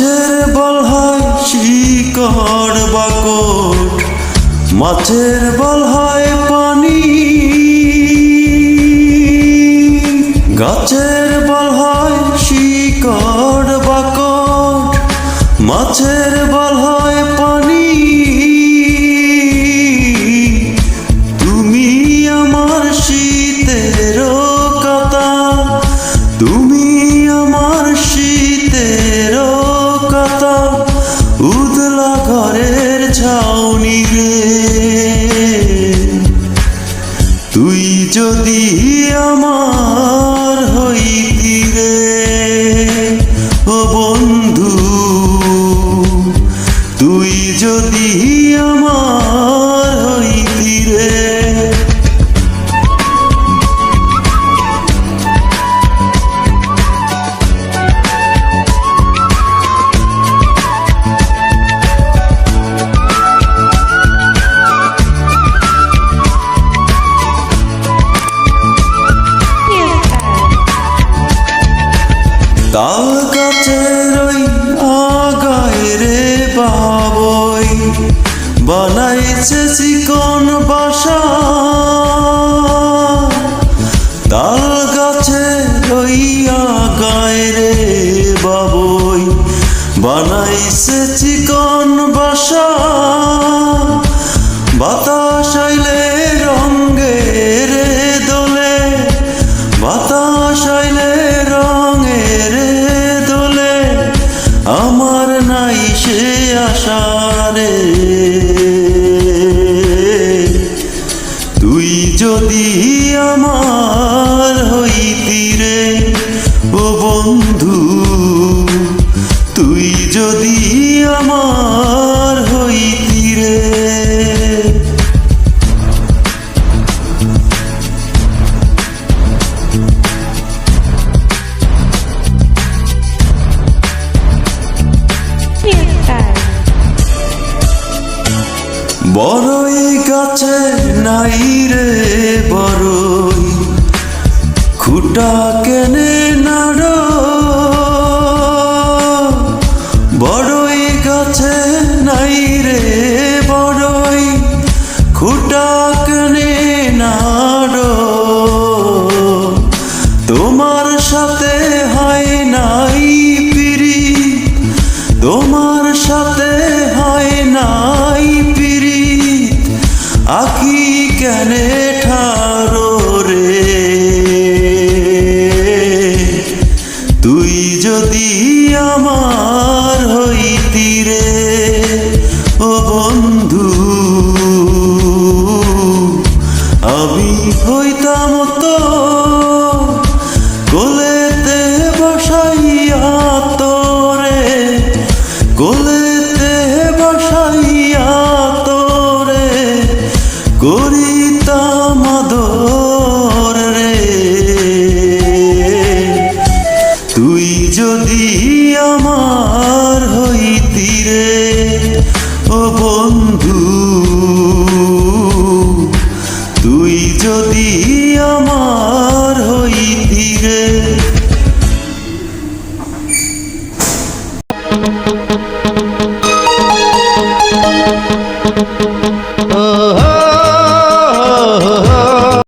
গাছের বল হয় শিকড় বাকট, মাছের বল হয় পানি। গাছের বল হয় শিকড় বাকট, মাছের বল হয় পানি। তুমি আমার শীতের কথা, তুমি আমার শীতের কথা, উদলা ঘরের ছাউনি রে। তুই যদি আমার হইতি রে ও বন্ধু, তুই যদি আমার হইতি রে। তাল গাছের ওই আগায় রে বাবই বানাইছে চিকন বাসা। তাল গাছের ওই আগায় রে বাবই বানাইছে চিকন বাসা। বাতাস আইলে রঙের দোলে, বাতাস আইলে রঙের দোলে, আমার নাই সে আশা রে। তুই যদি আমার হইতি রে ও বন্ধু, তুই যদি আমার হইতি রে। বড়ই গাছে নাই রে বড়ই, খুঁটা কেনে নাড়। বড়ই গাছে নাই রে বড়ই, খুঁটা কেনে নাড়। তোমার সাথে হয় নাই পিরিত, তোমার সাথে হয় নাই পিরিত, আখি কেনে ঠাড়ো রে। তুই যদি আমার হইতি রে ও বন্ধু, আমি হইতাম তো কোলেতে বসাইয়া তোরে, কোলে